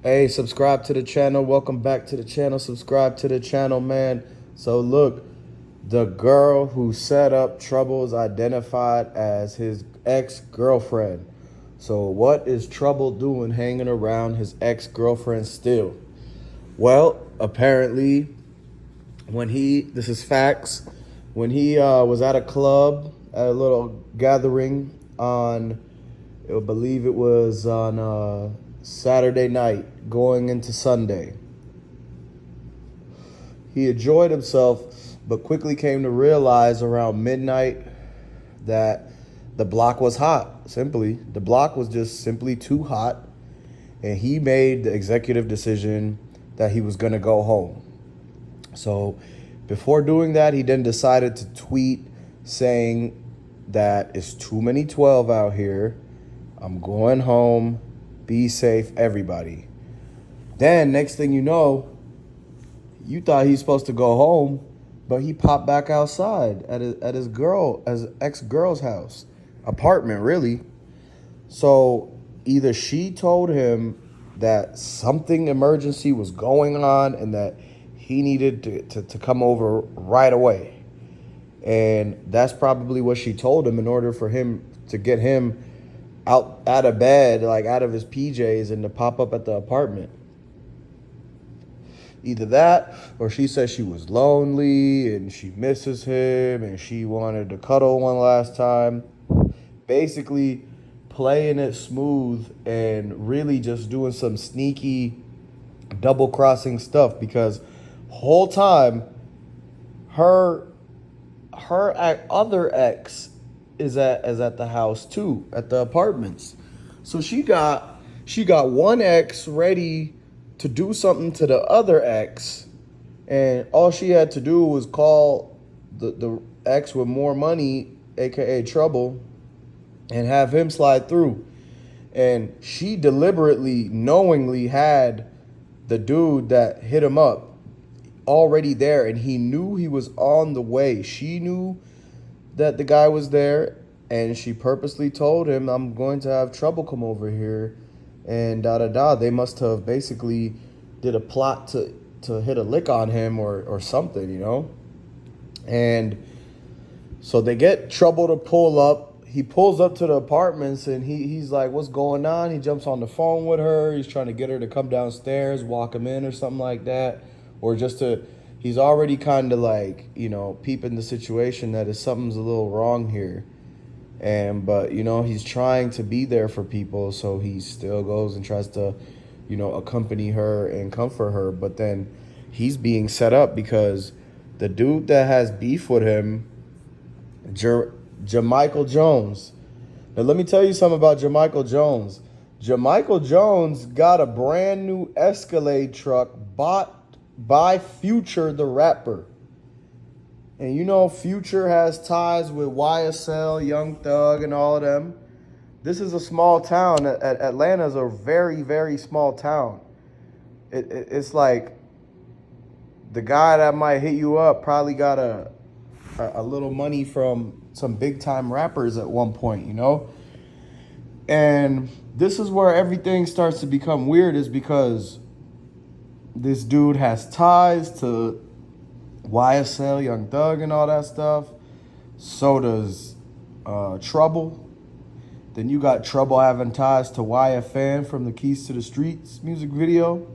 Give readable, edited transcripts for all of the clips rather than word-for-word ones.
Hey, subscribe to the channel. Welcome back to the channel. Subscribe to the channel, man. So look, the girl who set up Trouble is identified as his ex-girlfriend. So what is Trouble doing hanging around his ex-girlfriend still? Well, apparently this is facts, when he was at a club, at a little gathering on, I believe it was on Saturday night going into Sunday. He enjoyed himself, but quickly came to realize around midnight that the block was hot. Simply, the block was just simply too hot, and he made the executive decision that he was going to go home. So, before doing that, he then decided to tweet saying that it's too many 12 out here. I'm going home. Be safe, everybody. Then, next thing you know, you thought he's supposed to go home, but he popped back outside at his ex-girl's house, apartment, really. So either she told him that something emergency was going on and that he needed to come over right away. And that's probably what she told him in order for him to get him out of bed, like out of his PJs, and to pop up at the apartment. Either that, or she said she was lonely and she misses him and she wanted to cuddle one last time. Basically, playing it smooth and really just doing some sneaky double crossing stuff, because whole time her other ex is at the house too, at the apartments. So she got one ex ready to do something to the other ex, and all she had to do was call the ex with more money, aka Trouble, and have him slide through. And she deliberately, knowingly had the dude that hit him up already there, and he knew he was on the way. She knew that the guy was there, and she purposely told him, I'm going to have Trouble come over here, and da da da. They must have basically did a plot to hit a lick on him or something, you know? And so they get Trouble to pull up. He pulls up to the apartments, and he's like, what's going on? He jumps on the phone with her. He's trying to get her to come downstairs, walk him in or something like that. Or just to, he's already kind of like, peeping the situation that is something's a little wrong here. But he's trying to be there for people, so he still goes and tries to, accompany her and comfort her. But then he's being set up because the dude that has beef with him, Jamichael Jones. Now let me tell you something about Jamichael Jones. Jamichael Jones got a brand new Escalade truck bought by Future the rapper. And Future has ties with YSL, Young Thug, and all of them. This is a small town. Atlanta is a very, very small town. It's like the guy that might hit you up probably got a little money from some big time rappers at one point, And this is where everything starts to become weird, is because this dude has ties to YSL, Young Thug, and all that stuff. So does Trouble. Then you got Trouble having ties to YFN from the Keys to the Streets music video.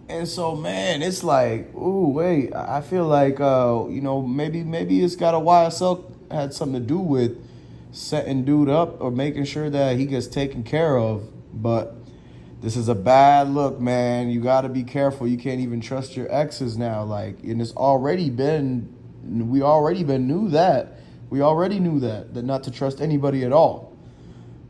And so, man, it's like, ooh, wait, I feel like, maybe it's got a YSL had something to do with setting dude up or making sure that he gets taken care of. But this is a bad look, man. You got to be careful. You can't even trust your exes now. And we already knew that not to trust anybody at all.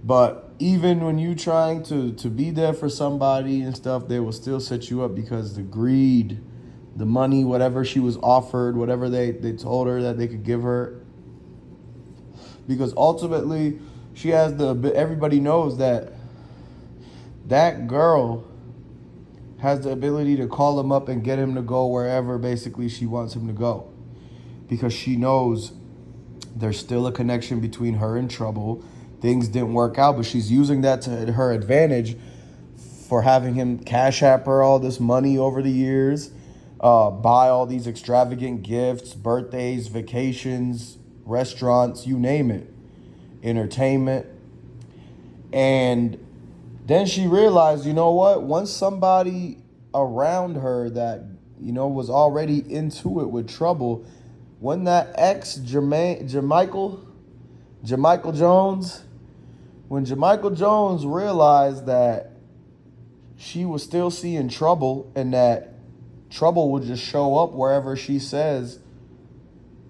But even when you trying to be there for somebody and stuff, they will still set you up because the greed, the money, whatever she was offered, whatever they told her that they could give her. Because ultimately, she has everybody knows that girl has the ability to call him up and get him to go wherever basically she wants him to go. Because she knows there's still a connection between her and Trouble. Things didn't work out, but she's using that to her advantage for having him cash app her all this money over the years, buy all these extravagant gifts, birthdays, vacations, restaurants, you name it, entertainment. And then she realized, you know what? Once somebody around her that, was already into it with trouble, when that ex, Jermichael Jones, when Jermichael Jones realized that she was still seeing trouble and that trouble would just show up wherever she says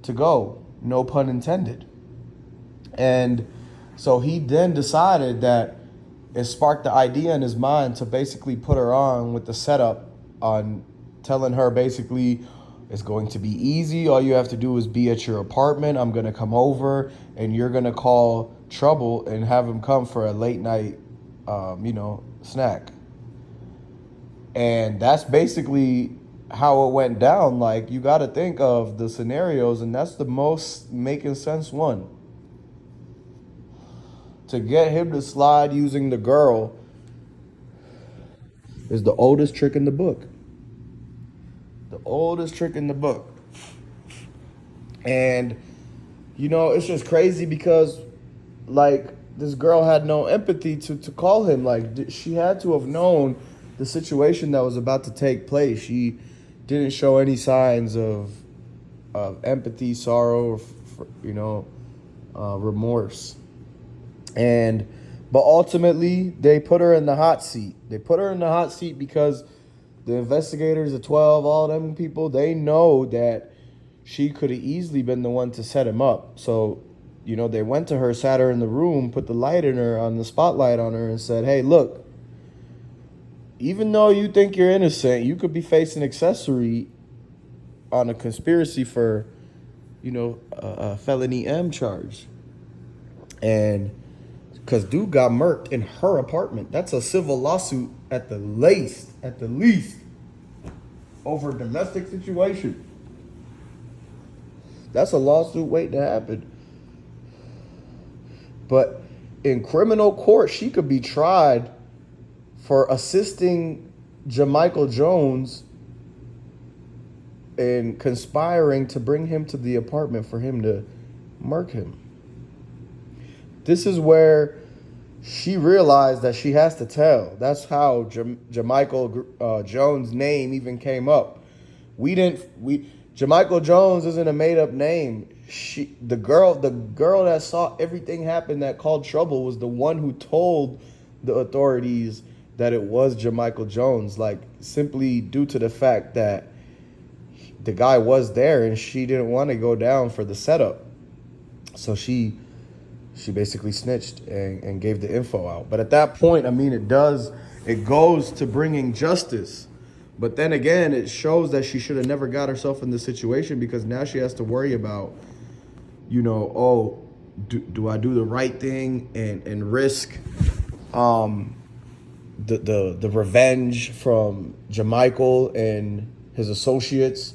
to go, no pun intended. And so he then decided that it sparked the idea in his mind to basically put her on with the setup on telling her basically it's going to be easy. All you have to do is be at your apartment. I'm going to come over and you're going to call Trouble and have him come for a late night, snack. And that's basically how it went down. Like, you got to think of the scenarios, and that's the most making sense one. To get him to slide using the girl is the oldest trick in the book. The oldest trick in the book. And, it's just crazy because, like, this girl had no empathy to call him. Like, she had to have known the situation that was about to take place. She didn't show any signs of empathy, sorrow, remorse. But ultimately, they put her in the hot seat. They put her in the hot seat because the investigators, the 12, all them people, they know that she could have easily been the one to set him up. So, they went to her, sat her in the room, put the light in her, on the spotlight on her, and said, hey, look, even though you think you're innocent, you could be facing accessory on a conspiracy for, a felony M charge. And because dude got murked in her apartment. That's a civil lawsuit at the least, over a domestic situation. That's a lawsuit waiting to happen. But in criminal court, she could be tried for assisting Jermichael Jones in conspiring to bring him to the apartment for him to murk him. This is where she realized that she has to tell. That's how Jermichael Jones' name even came up. Jermichael Jones isn't a made-up name. The girl that saw everything happen that called trouble was the one who told the authorities that it was Jermichael Jones, like, simply due to the fact that the guy was there and she didn't want to go down for the setup. So she basically snitched and gave the info out. But at that point, it goes to bringing justice. But then again, it shows that she should have never got herself in this situation, because now she has to worry about, do I do the right thing and risk the revenge from Jermichael and his associates,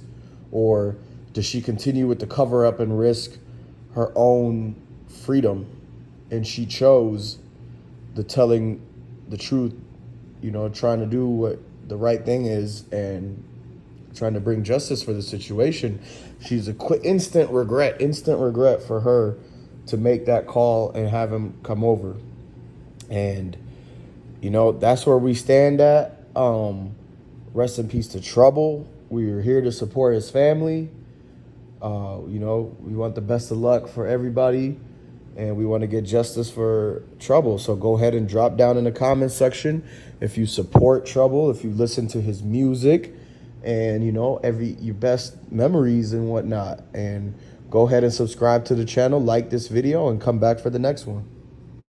or does she continue with the cover up and risk her own freedom? And she chose the telling the truth, trying to do what the right thing is and trying to bring justice for the situation. She's instant regret for her to make that call and have him come over. And that's where we stand at. Rest in peace to Trouble. We're here to support his family. We want the best of luck for everybody, and we want to get justice for Trouble. So go ahead and drop down in the comment section if you support Trouble, if you listen to his music, and your best memories and whatnot. And go ahead and subscribe to the channel, like this video, and come back for the next one.